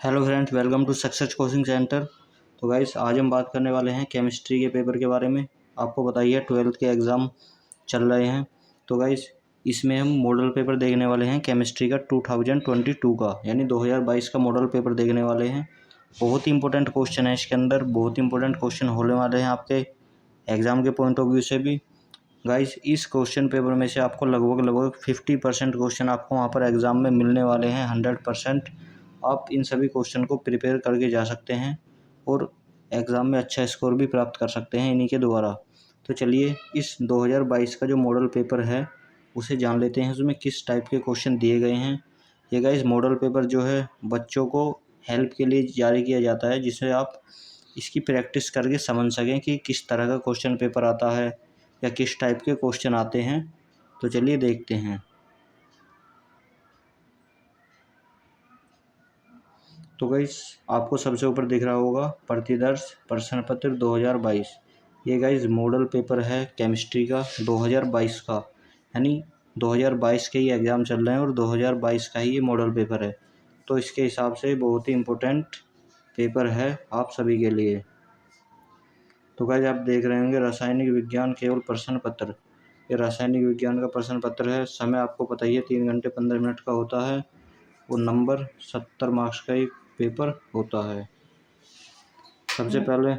Hello friends, welcome to success coaching centre. तो guys, आज हम बात करने वाले हैं केमिस्ट्री के पेपर के बारे में। आपको बताइए 12th के एग्ज़ाम चल रहे हैं। तो गाइस, इसमें हम मॉडल पेपर देखने वाले हैं केमिस्ट्री का 2022 का, यानी 2022 का मॉडल पेपर देखने वाले हैं। बहुत ही इंपॉर्टेंट क्वेश्चन है इसके अंदर, बहुत ही इंपॉर्टेंट क्वेश्चन होने वाले हैं आपके एग्ज़ाम के पॉइंट ऑफ व्यू से भी। गाइस, इस क्वेश्चन पेपर में से आपको लगभग 50% क्वेश्चन आपको वहाँ पर एग्ज़ाम में मिलने वाले हैं। 100% आप इन सभी क्वेश्चन को प्रिपेयर करके जा सकते हैं और एग्ज़ाम में अच्छा स्कोर भी प्राप्त कर सकते हैं इन्हीं के द्वारा। तो चलिए, इस 2022 का जो मॉडल पेपर है उसे जान लेते हैं, उसमें किस टाइप के क्वेश्चन दिए गए हैं। ये गाइस, मॉडल पेपर जो है बच्चों को हेल्प के लिए जारी किया जाता है, जिससे आप इसकी प्रैक्टिस करके समझ सकें कि किस तरह का क्वेश्चन पेपर आता है या किस टाइप के क्वेश्चन आते हैं। तो चलिए देखते हैं। तो गाइस, आपको सबसे ऊपर दिख रहा होगा प्रतिदर्श प्रश्न पत्र 2022। ये गाइस मॉडल पेपर है केमिस्ट्री का 2022 का, यानी 2022 के ही एग्ज़ाम चल रहे हैं और 2022 का ही ये मॉडल पेपर है। तो इसके हिसाब से बहुत ही इम्पोर्टेंट पेपर है आप सभी के लिए। तो गाइस, आप देख रहे होंगे रासायनिक विज्ञान केवल प्रश्न पत्र। ये रासायनिक विज्ञान का प्रश्न पत्र है। समय आपको पता ही है 3 घंटे 15 मिनट का होता है और नंबर 70 मार्क्स का एक पेपर होता है। सबसे पहले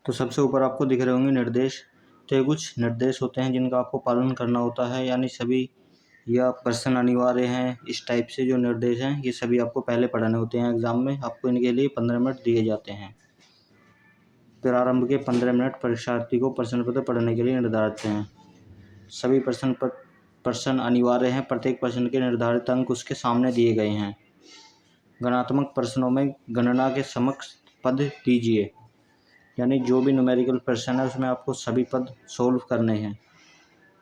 तो सबसे ऊपर आपको दिख रहे होंगे निर्देश। तो ये कुछ निर्देश होते हैं जिनका आपको पालन करना होता है, यानी सभी या प्रश्न अनिवार्य हैं। इस टाइप से जो निर्देश हैं ये सभी आपको पहले पढ़ने होते हैं एग्ज़ाम में। आपको इनके लिए 15 मिनट दिए जाते हैं। प्रारंभ के 15 मिनट परीक्षार्थी को प्रश्न पत्र पढ़ने के लिए निर्धारित हैं। सभी प्रश्न अनिवार्य हैं। प्रत्येक प्रश्न के निर्धारित अंक उसके सामने दिए गए हैं। गणनात्मक प्रश्नों में गणना के समक्ष पद दीजिए, यानी जो भी न्यूमेरिकल प्रश्न है उसमें आपको सभी पद सोल्व करने हैं।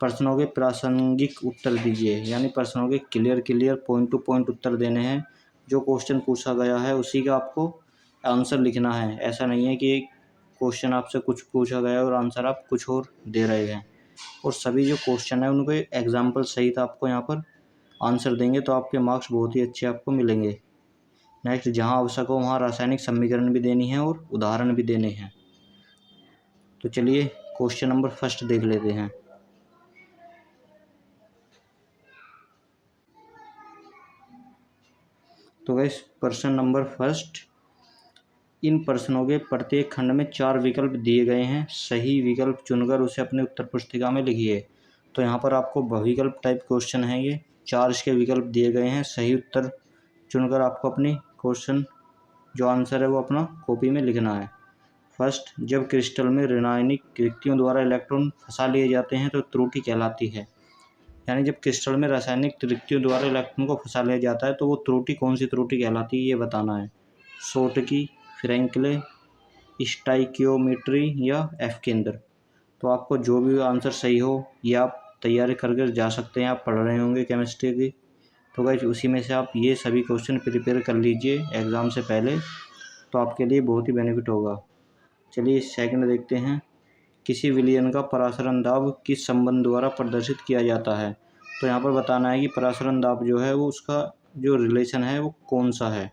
प्रश्नों के प्रासंगिक उत्तर दीजिए, यानी प्रश्नों के क्लियर पॉइंट टू पॉइंट उत्तर देने हैं। जो क्वेश्चन पूछा गया है उसी का आपको आंसर लिखना है। ऐसा नहीं है कि क्वेश्चन आपसे कुछ पूछा गया और आंसर आप कुछ और दे रहे हैं। और सभी जो क्वेश्चन है उनको एग्जाम्पल सहित आपको यहाँ पर आंसर देंगे, तो आपके मार्क्स बहुत ही अच्छे आपको मिलेंगे। नेक्स्ट, जहाँ आवश्यक हो वहाँ रासायनिक समीकरण भी देनी है और उदाहरण भी देने हैं। तो चलिए क्वेश्चन नंबर फर्स्ट देख लेते हैं। तो गाइस, प्रश्न नंबर फर्स्ट, इन प्रश्नों के प्रत्येक खंड में 4 विकल्प दिए गए हैं। सही विकल्प चुनकर उसे अपने उत्तर पुस्तिका में लिखिए। तो यहाँ पर आपको बहुविकल्प टाइप क्वेश्चन है। ये 4 इसके विकल्प दिए गए हैं। सही उत्तर चुनकर आपको अपनी क्वेश्चन जो आंसर है वो अपना कॉपी में लिखना है। फर्स्ट, जब क्रिस्टल में रासायनिक रिक्तियों द्वारा इलेक्ट्रॉन फंसा लिए जाते हैं तो त्रुटि कहलाती है। यानी जब क्रिस्टल में रासायनिक रिक्तियों द्वारा इलेक्ट्रॉन को फंसा लिया जाता है तो वो त्रुटि कौन सी त्रुटि कहलाती है ये बताना है। शॉटकी, फ्रैंकले, स्टाइकियोमेट्री या एफ केंद्र। तो आपको जो भी आंसर सही हो ये आप तैयारी करके जा सकते हैं। आप पढ़ रहे होंगे केमिस्ट्री की, तो गाइस उसी में से आप ये सभी क्वेश्चन प्रिपेयर कर लीजिए एग्ज़ाम से पहले, तो आपके लिए बहुत ही बेनिफिट होगा। चलिए सेकंड देखते हैं। किसी विलयन का परासरण दाब किस संबंध द्वारा प्रदर्शित किया जाता है। तो यहाँ पर बताना है कि परासरण दाब जो है वो उसका जो रिलेशन है वो कौन सा है।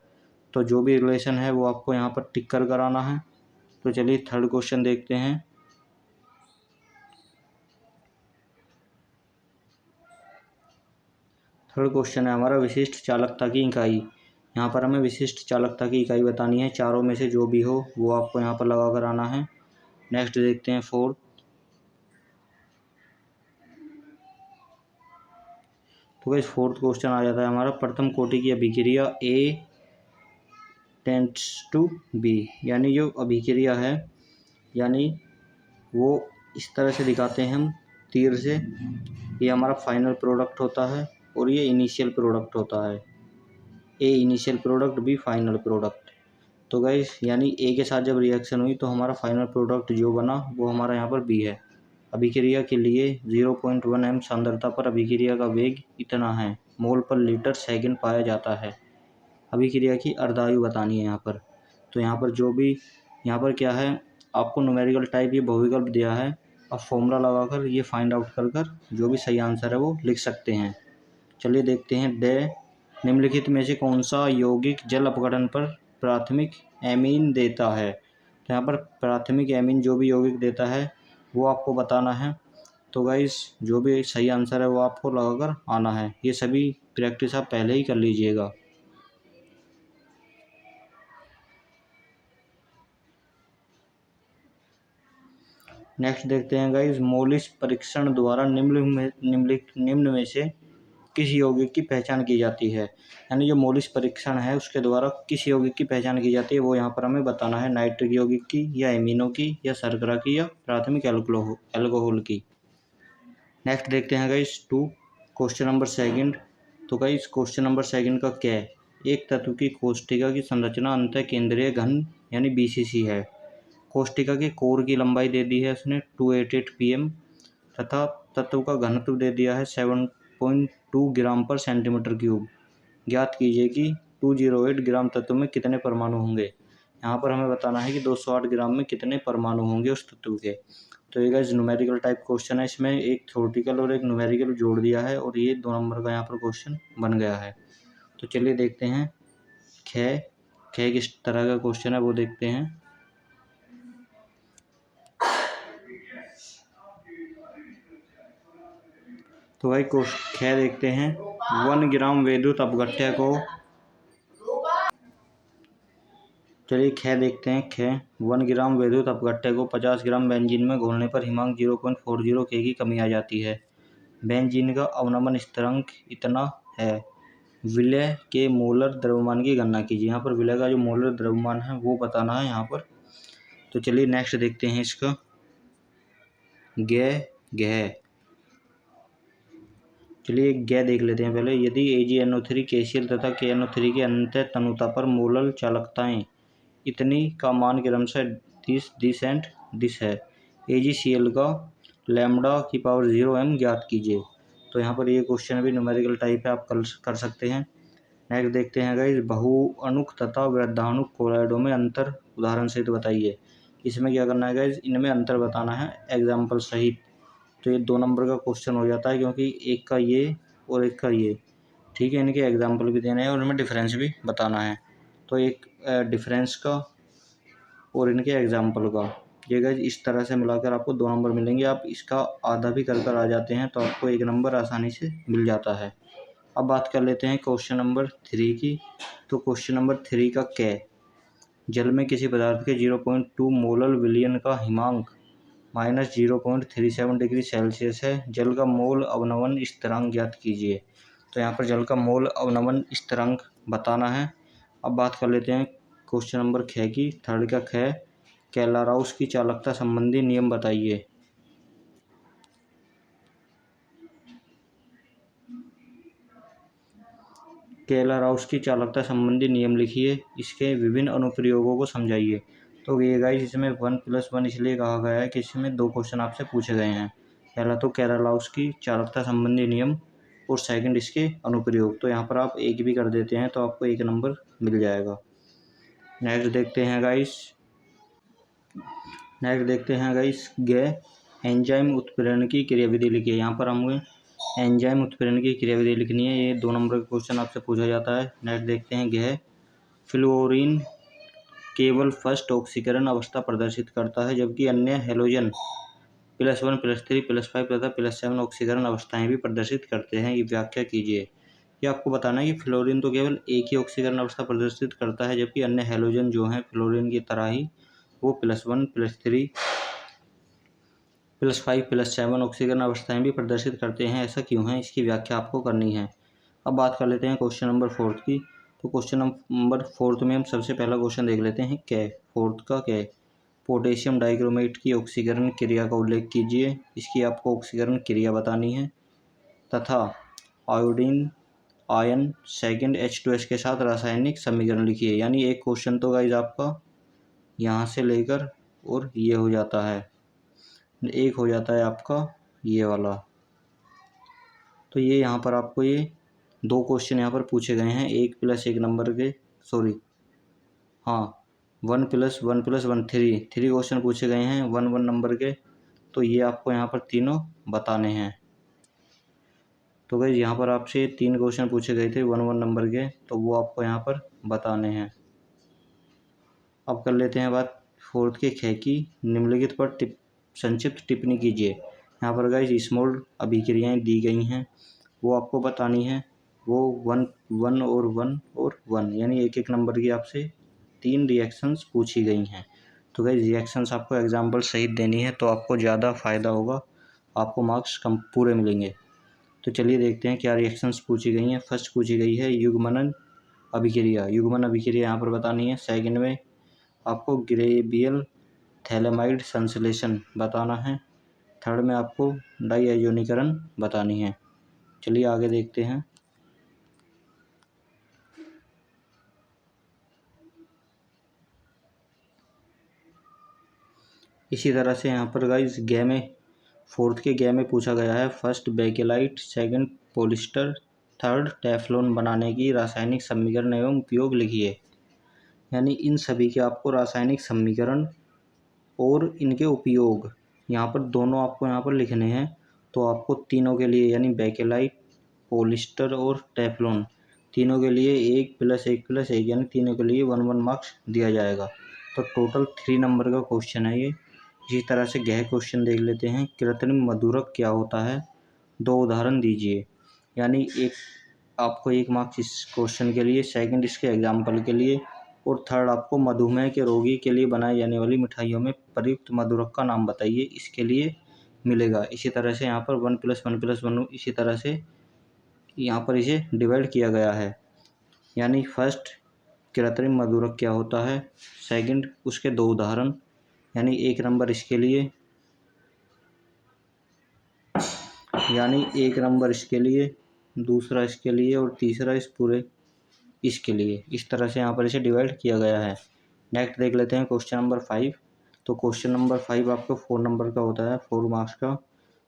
तो जो भी रिलेशन है वो आपको यहाँ पर टिक कर कराना है। तो चलिए थर्ड क्वेश्चन देखते हैं। थर्ड क्वेश्चन है हमारा विशिष्ट चालकता की इकाई। यहाँ पर हमें विशिष्ट चालकता की इकाई बतानी है। चारों में से जो भी हो वो आपको यहाँ पर लगा कर आना है। नेक्स्ट देखते हैं फोर्थ। तो गाइस फोर्थ क्वेश्चन आ जाता है हमारा, प्रथम कोटि की अभिक्रिया ए टेंड्स टू बी। यानी जो अभिक्रिया है, यानी वो इस तरह से दिखाते हैं हम तीर से। ये हमारा फाइनल प्रोडक्ट होता है और ये इनिशियल प्रोडक्ट होता है। A initial product, B final product. तो गाइस यानी ए के साथ जब रिएक्शन हुई तो हमारा फाइनल प्रोडक्ट जो बना वो हमारा यहाँ पर बी है। अभिक्रिया के लिए 0.1 m सांद्रता पर अभिक्रिया का वेग इतना है मोल पर लीटर सेकंड पाया जाता है। अभिक्रिया की अर्धायु बतानी है यहाँ पर। तो यहाँ पर जो भी यहाँ पर क्या है, आपको न्यूमेरिकल टाइप ये बहुविकल्प दिया है। अब फॉर्मूला लगाकर ये फाइंड आउट कर जो भी सही आंसर है वो लिख सकते हैं। चलिए देखते हैं। निम्नलिखित में से कौन सा यौगिक जल अपघटन पर प्राथमिक एमीन देता है। तो यहाँ पर प्राथमिक एमीन जो भी यौगिक देता है वो आपको बताना है। तो गाइस जो भी सही आंसर है वो आपको लगाकर आना है। ये सभी प्रैक्टिस आप पहले ही कर लीजिएगा। नेक्स्ट देखते हैं गाइस, मौलिक परीक्षण द्वारा निम्न में से किस यौगिक की पहचान की जाती है। यानी जो मौलिक परीक्षण है उसके द्वारा किस यौगिक की पहचान की जाती है वो यहाँ पर हमें बताना है। नाइट्रिक यौगिक की, या एमिनो की, या शर्करा की, या प्राथमिक एल्कोहल की। नेक्स्ट देखते हैं गाइस 2 क्वेश्चन नंबर सेकंड। तो गाइस क्वेश्चन नंबर सेकंड का क्या है। एक तत्व की कोष्ठिका की संरचना अंतः केंद्रीय घन यानी BCC है। कोष्ठिका के कोर की लंबाई दे दी है उसने 288 pm तथा तत्व का घनत्व दे दिया है 7.2 ग्राम पर सेंटीमीटर क्यूब। ज्ञात कीजिए कि 208 ग्राम तत्व में कितने परमाणु होंगे। यहाँ पर हमें बताना है कि 208 ग्राम में कितने परमाणु होंगे उस तत्व के। तो ये गाइस न्यूमेरिकल टाइप क्वेश्चन है। इसमें एक थ्योरेटिकल और एक न्यूमेरिकल जोड़ दिया है और ये 2 नंबर का यहाँ पर क्वेश्चन बन गया है। तो चलिए देखते हैं ख किस तरह का क्वेश्चन है वो देखते हैं। तो भाई ख देखते हैं। 1 ग्राम विद्युत अपघट्य को, चलिए ख देखते हैं। ख 1 ग्राम विद्युत अपघट्य को 50 ग्राम बेंजीन में घोलने पर हिमांक 0.40 K की कमी आ जाती है। बेंजीन का अवनमन स्थिरांक इतना है। विलय के मोलर द्रव्यमान की गणना कीजिए। यहाँ पर विलय का जो मोलर द्रव्यमान है वो बताना है यहाँ पर। तो चलिए नेक्स्ट देखते हैं इसका गह। चलिए गह देख लेते हैं पहले। यदि AgNO3 KCl तथा KNO3 के अंतः तनुता पर मोलर चालकताएं इतनी का मान क्रमशः 10 एंड 10 है। AgCl का लैम्ब्डा की पावर 0 m ज्ञात कीजिए। तो यहाँ पर ये क्वेश्चन भी न्यूमेरिकल टाइप है, आप कर सकते हैं। नेक्स्ट देखते हैं गाइस, बहुअणुक तथा वृद्धाणुक कोलॉइडों में अंतर उदाहरण सहित बताइए। इसमें क्या करना है गाइस, इनमें अंतर बताना है एग्जाम्पल सहित। तो ये 2 नंबर का क्वेश्चन हो जाता है क्योंकि एक का ये और एक का ये, ठीक है। इनके एग्जाम्पल भी देने हैं और इनमें डिफरेंस भी बताना है। तो एक डिफरेंस का और इनके एग्जाम्पल का, ये गाइस इस तरह से मिलाकर आपको 2 नंबर मिलेंगे। आप इसका आधा भी कर आ जाते हैं तो आपको 1 नंबर आसानी से मिल जाता है। अब बात कर लेते हैं क्वेश्चन नंबर 3 की। तो क्वेश्चन नंबर 3 का क्या, जल में किसी पदार्थ के 0.2 मोलर विलयन का हिमांक -0.37 डिग्री सेल्सियस है। जल का मोल अवनमन स्थिरांक ज्ञात कीजिए। तो यहाँ पर जल का मोल अवनमन स्थिरांक बताना है। अब बात कर लेते हैं क्वेश्चन नंबर 6 की। थर्ड का ख, कैलाराउस की चालकता संबंधी नियम बताइए। कैलाराउस की चालकता संबंधी नियम लिखिए, इसके विभिन्न अनुप्रयोगों को समझाइए। तो ये गाइस इसमें 1+1 इसलिए कहा गया है कि इसमें 2 क्वेश्चन आपसे पूछे गए हैं। पहला तो कैलाराउस की चालकता संबंधी नियम और सेकंड इसके अनुप्रयोग। तो यहाँ पर आप एक भी कर देते हैं तो आपको 1 नंबर मिल जाएगा। नेक्स्ट देखते हैं गाइस एंजाइम उत्प्रेरण की क्रियाविधि लिखिए। यहाँ पर हमें एंजाइम उत्प्रेरण की क्रियाविधि लिखनी है। ये 2 नंबर का क्वेश्चन आपसे पूछा जाता है। नेक्स्ट देखते हैं फ्लोरीन केवल फर्स्ट ऑक्सीकरण अवस्था प्रदर्शित करता है जबकि अन्य हेलोजन +1 +3 +5 तथा +7 ऑक्सीकरण अवस्थाएं भी प्रदर्शित करते हैं। ये व्याख्या कीजिए। ये आपको बताना है कि फ्लोरीन तो केवल एक ही ऑक्सीकरण अवस्था प्रदर्शित करता है जबकि अन्य हेलोजन जो हैं फ्लोरीन की तरह ही वो +1 +3 +5 +7 ऑक्सीकरण अवस्थाएं भी प्रदर्शित करते हैं। ऐसा क्यों है, इसकी व्याख्या आपको करनी है। अब बात कर लेते हैं क्वेश्चन नंबर 4 की। तो क्वेश्चन नंबर 4 में हम सबसे पहला क्वेश्चन देख लेते हैं। क्या 4 का क्या, पोटेशियम डाइक्रोमेट की ऑक्सीकरण क्रिया का उल्लेख कीजिए। इसकी आपको ऑक्सीकरण क्रिया बतानी है तथा आयोडीन आयन सेकंड H2S के साथ रासायनिक समीकरण लिखिए। यानी एक क्वेश्चन तो गाइज आपका यहाँ से लेकर और ये हो जाता है, एक हो जाता है आपका ये वाला। तो ये यहाँ पर आपको ये 2 क्वेश्चन यहाँ पर पूछे गए हैं। 1+1 नंबर के, सॉरी हाँ 1+1+1 3 क्वेश्चन पूछे गए हैं 1 नंबर के। तो ये आपको यहाँ पर तीनों बताने हैं। तो गाइस यहाँ पर आपसे 3 क्वेश्चन पूछे गए थे 1 नंबर के, तो वो आपको यहाँ पर बताने हैं। अब कर लेते हैं बात 4th के ख की। निम्नलिखित पर संक्षिप्त टिप्पणी कीजिए। यहाँ पर गाइस स्मॉल अभिक्रियाएं दी गई हैं, वो आपको बतानी है। वो 1 और 1 यानी एक नंबर की आपसे 3 रिएक्शंस पूछी गई हैं। तो गाइस रिएक्शंस आपको एग्जाम्पल सहित देनी है, तो आपको ज़्यादा फ़ायदा होगा, आपको मार्क्स कम पूरे मिलेंगे। तो चलिए देखते हैं क्या रिएक्शंस पूछी गई हैं। फर्स्ट पूछी गई है युग्मन अभिक्रिया। युग्मन अभिक्रिया यहाँ पर बतानी है। सेकंड में आपको ग्रेबियल थैलेमाइड संश्लेषण बताना है। थर्ड में आपको डाईआयोनीकरण बतानी है। चलिए आगे देखते हैं। इसी तरह से यहाँ पर गाइस ग में 4th के ग में पूछा गया है। First bakelite, second polyester, third Teflon बनाने की रासायनिक समीकरण एवं उपयोग लिखिए। यानी इन सभी के आपको रासायनिक समीकरण और इनके उपयोग यहाँ पर दोनों आपको यहाँ पर लिखने हैं। तो आपको तीनों के लिए यानी बेकेलाइट, पॉलिस्टर और टेफ्लॉन तीनों के लिए 1+1+1 यानी तीनों के लिए 1 मार्क्स दिया जाएगा। तो टोटल 3 नंबर का क्वेश्चन है ये। इसी तरह से गह क्वेश्चन देख लेते हैं। कृत्रिम मधुरक क्या होता है, 2 उदाहरण दीजिए। यानी आपको 1 मार्क्स इस क्वेश्चन के लिए, सेकंड इसके एग्जाम्पल के लिए, और थर्ड आपको मधुमेह के रोगी के लिए बनाई जाने वाली मिठाइयों में प्रयुक्त मधुरक का नाम बताइए, इसके लिए मिलेगा। इसी तरह से यहाँ पर 1+1+1 इसी तरह से यहाँ पर इसे डिवाइड किया गया है। यानी फर्स्ट कृत्रिम मधुरक क्या होता है, सेकंड उसके 2 उदाहरण, यानी 1 नंबर इसके लिए, दूसरा इसके लिए और तीसरा इस पूरे इसके लिए। इस तरह से यहाँ पर इसे डिवाइड किया गया है। नेक्स्ट देख लेते हैं क्वेश्चन नंबर 5। तो क्वेश्चन नंबर 5 आपको 4 नंबर का होता है, 4 मार्क्स का।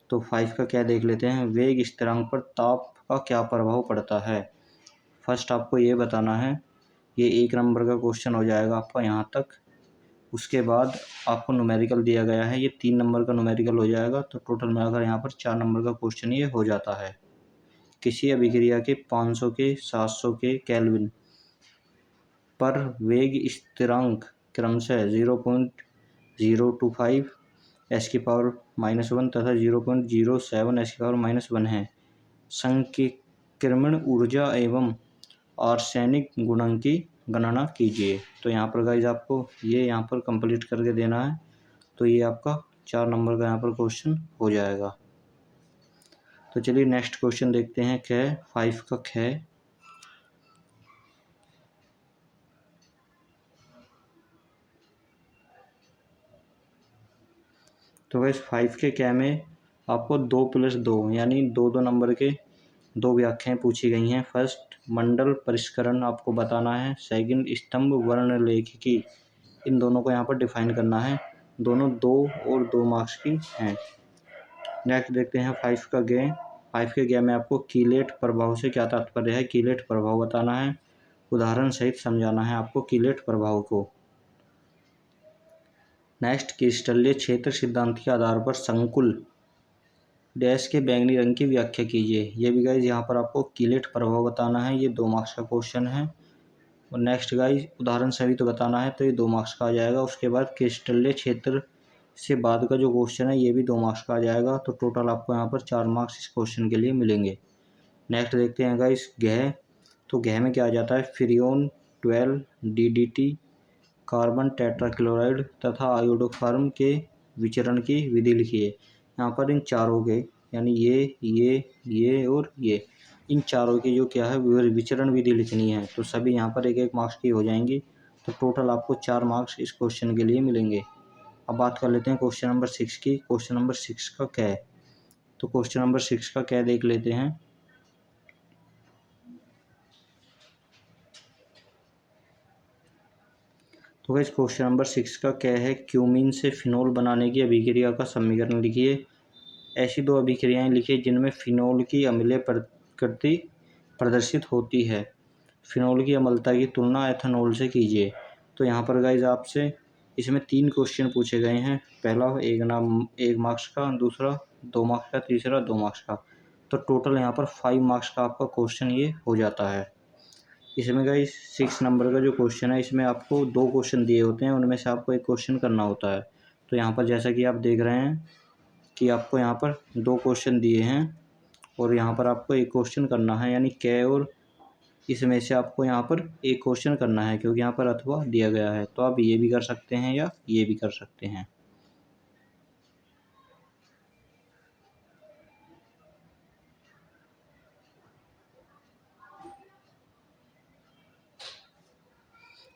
तो 5 का क्या देख लेते हैं। वेग स्थिरांक पर ताप का क्या प्रभाव पड़ता है। फर्स्ट आपको ये बताना है। ये 1 नंबर का क्वेश्चन हो जाएगा आपका यहाँ तक। उसके बाद आपको न्यूमेरिकल दिया गया है, ये 3 नंबर का न्यूमेरिकल हो जाएगा। तो टोटल मिलाकर यहाँ पर 4 नंबर का क्वेश्चन ये हो जाता है। किसी अभिक्रिया के 500 के 700 के केल्विन पर वेग स्थिरांक क्रमशः 0.025 (10⁻⁻1) तथा 0.07 (10⁻⁻1) है। संक्रमण ऊर्जा एवं आर्सेनिक गुणन की गणना कीजिए। तो यहाँ पर गाइज आपको ये यहाँ पर कंप्लीट करके देना है। तो ये आपका 4 नंबर का यहाँ पर क्वेश्चन हो जाएगा। तो चलिए नेक्स्ट क्वेश्चन देखते हैं। 5 का ख। तो गाइस 5 के क में आपको 2+2 यानी 2 नंबर के 2 व्याख्याएं पूछी गई हैं। फर्स्ट मंडल परिष्करण आपको बताना है। सेकंड स्तंभ वर्णलेखिकी, इन दोनों को यहाँ पर डिफाइन करना है। दोनों 2 और 2 मार्क्स की हैं। नेक्स्ट देखते हैं 5 का ग। 5 के ग में आपको कीलेट प्रभाव से क्या तात्पर्य है, कीलेट प्रभाव बताना है। उदाहरण सहित समझाना है आपको कीलेट प्रभाव को। नेक्स्ट क्रिस्टलीय क्षेत्र सिद्धांत के आधार पर संकुल डैश के बैंगनी रंग की व्याख्या कीजिए। ये भी गाइज यहाँ पर आपको कीलेट प्रभाव बताना है। ये 2 मार्क्स का क्वेश्चन है। और नेक्स्ट गाइज उदाहरण सहित तो बताना है, तो ये 2 मार्क्स का आ जाएगा। उसके बाद क्रिस्टलीय क्षेत्र से बाद का जो क्वेश्चन है ये भी 2 मार्क्स का आ जाएगा। तो टोटल आपको यहाँ पर 4 मार्क्स इस क्वेश्चन के लिए मिलेंगे। नेक्स्ट देखते हैं गाइज गह। तो गह में क्या आ जाता है, फ्रियोन 12 DDT, कार्बन टेट्राक्लोराइड तथा आयोडोफॉर्म के विचरण की विधि लिखिए। यहाँ पर इन चारों के यानी ये और ये, इन चारों की जो क्या है विचरण विधि लिखनी है। तो सभी यहाँ पर 1-1 मार्क्स की हो जाएंगी। तो टोटल आपको 4 मार्क्स इस क्वेश्चन के लिए मिलेंगे। अब बात कर लेते हैं क्वेश्चन नंबर 6 की। क्वेश्चन नंबर 6 का क्या है। तो क्वेश्चन नंबर 6 का क्या देख लेते हैं। तो गाइस क्वेश्चन नंबर 6 का क्या है, क्यूमीन से फिनोल बनाने की अभिक्रिया का समीकरण लिखिए। ऐसी 2 अभिक्रियाएं लिखिए जिनमें फिनोल की अम्लीय प्रकृति प्रदर्शित होती है। फिनोल की अम्लता की तुलना एथेनॉल से कीजिए। तो यहाँ पर गाइस आपसे इसमें 3 क्वेश्चन पूछे गए हैं। पहला 1 मार्क्स का, दूसरा 2 मार्क्स का, तीसरा 2 मार्क्स का। तो टोटल यहाँ पर 5 मार्क्स का आपका क्वेश्चन ये हो जाता है। इसमें गाइस 6 नंबर का जो क्वेश्चन है, इसमें आपको 2 क्वेश्चन दिए होते हैं, उनमें से आपको एक क्वेश्चन करना होता है। तो यहाँ पर जैसा कि आप देख रहे हैं कि आपको यहाँ पर 2 क्वेश्चन दिए हैं और यहाँ पर आपको एक क्वेश्चन करना है, यानी कै और इसमें से आपको यहाँ पर एक क्वेश्चन करना है, क्योंकि यहाँ पर अथवा दिया गया है। तो आप ये भी कर सकते हैं या ये भी कर सकते हैं।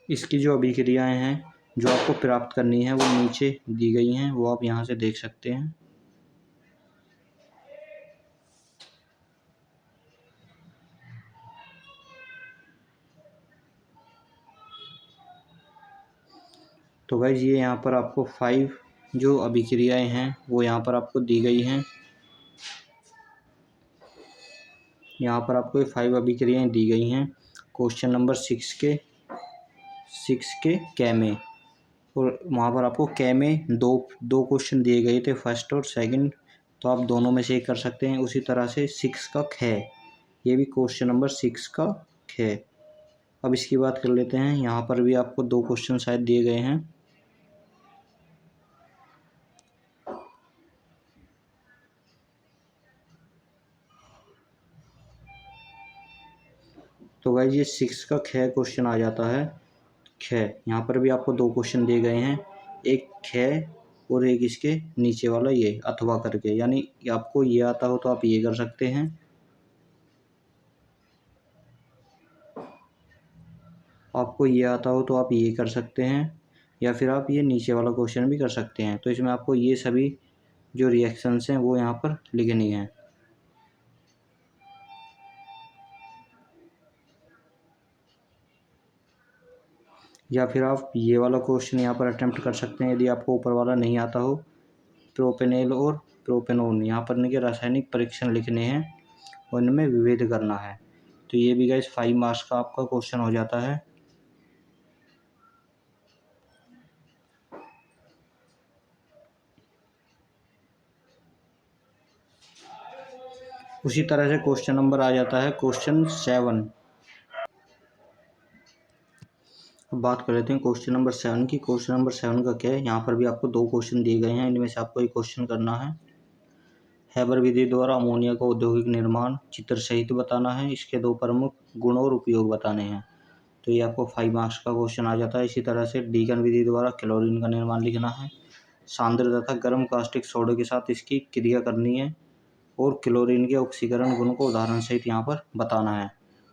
इसकी जो अभिक्रियाएं हैं जो आपको प्राप्त करनी है वो नीचे दी गई हैं, वो आप यहाँ से देख सकते हैं। तो गाइज ये यहाँ पर आपको 5 जो अभिक्रियाएं हैं वो यहाँ पर आपको दी गई हैं। यहाँ पर आपको 5 अभिक्रियाएं दी गई हैं क्वेश्चन नंबर 6 के कै में। और वहाँ पर आपको कै में दो क्वेश्चन दिए गए थे, फर्स्ट और सेकंड। तो आप दोनों में से एक कर सकते हैं। उसी तरह से 6 का कै, ये भी क्वेश्चन नंबर 6 का कै। अब इसकी बात कर लेते हैं। यहाँ पर भी आपको 2 क्वेश्चन शायद दिए गए हैं। तो गाइस ये 6 का कै क्वेश्चन आ जाता है। कै, यहाँ पर भी आपको 2 क्वेश्चन दिए गए हैं, एक कै और एक इसके नीचे वाला ये अथवा करके। यानी आपको ये आता हो तो आप ये कर सकते हैं, आपको ये आता हो तो आप ये कर सकते हैं, या फिर आप ये नीचे वाला क्वेश्चन भी कर सकते हैं। तो इसमें आपको ये सभी जो रिएक्शंस हैं वो यहाँ पर लिखनी है। या फिर आप ये वाला क्वेश्चन यहाँ पर अटेम्प्ट कर सकते हैं, यदि आपको ऊपर वाला नहीं आता हो। प्रोपेनेल और प्रोपेनोन, यहाँ पर इनके रासायनिक परीक्षण लिखने हैं और इनमें विभेद करना है। तो ये भी गाइस 5 मार्क्स का आपका क्वेश्चन हो जाता है। उसी तरह से क्वेश्चन नंबर आ जाता है क्वेश्चन 7। अब बात कर लेते हैं क्वेश्चन नंबर 7 की। क्वेश्चन नंबर 7 का क्या है, यहाँ पर भी आपको 2 क्वेश्चन दिए गए हैं, इनमें से आपको एक क्वेश्चन करना है। हैबर विधि द्वारा अमोनिया का औद्योगिक निर्माण चित्र सहित बताना है, इसके 2 प्रमुख गुण और उपयोग बताने हैं। तो ये आपको 5 मार्क्स का क्वेश्चन आ जाता है। इसी तरह से डीकन विधि द्वारा क्लोरीन का निर्माण लिखना है, सांद्र तथा गर्म कास्टिक सोडे के साथ इसकी क्रिया करनी है और क्लोरीन के ऑक्सीकरण गुण को उदाहरण सहित यहाँ पर बताना है।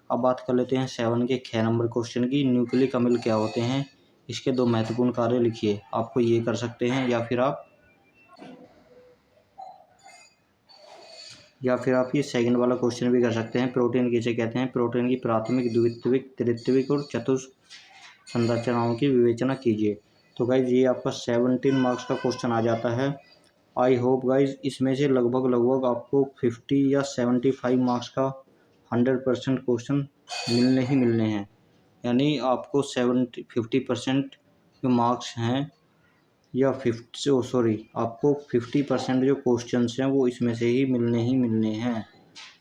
अब बात कर लेते हैं 7 के 6 नंबर क्वेश्चन की। न्यूक्लिक अम्ल क्या होते हैं, इसके 2 महत्वपूर्ण कार्य लिखिए। आपको ये कर सकते हैं, या फिर आप ये सेकंड वाला क्वेश्चन भी कर सकते हैं। प्रोटीन किसे कहते हैं, प्रोटीन की प्राथमिक, द्वितीयक, तृतीयक और चतुर्थ संरचनाओं की विवेचना कीजिए। तो गाइज ये आपका 17 मार्क्स का क्वेश्चन आ जाता है। आई होप गाइज इसमें से लगभग आपको 50 या 75 मार्क्स का 100% क्वेश्चन मिलने हैं। यानी आपको 50% जो मार्क्स हैं, या आपको 50% जो क्वेश्चंस हैं वो इसमें से ही मिलने हैं।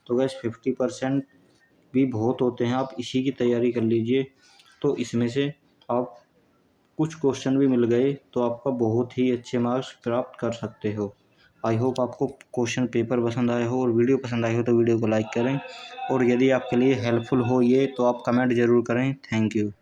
तो गैस 50% भी बहुत होते हैं, आप इसी की तैयारी कर लीजिए। तो इसमें से आप कुछ क्वेश्चन भी मिल गए तो आपका बहुत ही अच्छे मार्क्स प्राप्त कर सकते हो। आई होप आपको क्वेश्चन पेपर पसंद आया हो और वीडियो पसंद आई हो तो वीडियो को लाइक करें, और यदि आपके लिए हेल्पफुल हो ये तो आप कमेंट ज़रूर करें। Thank you.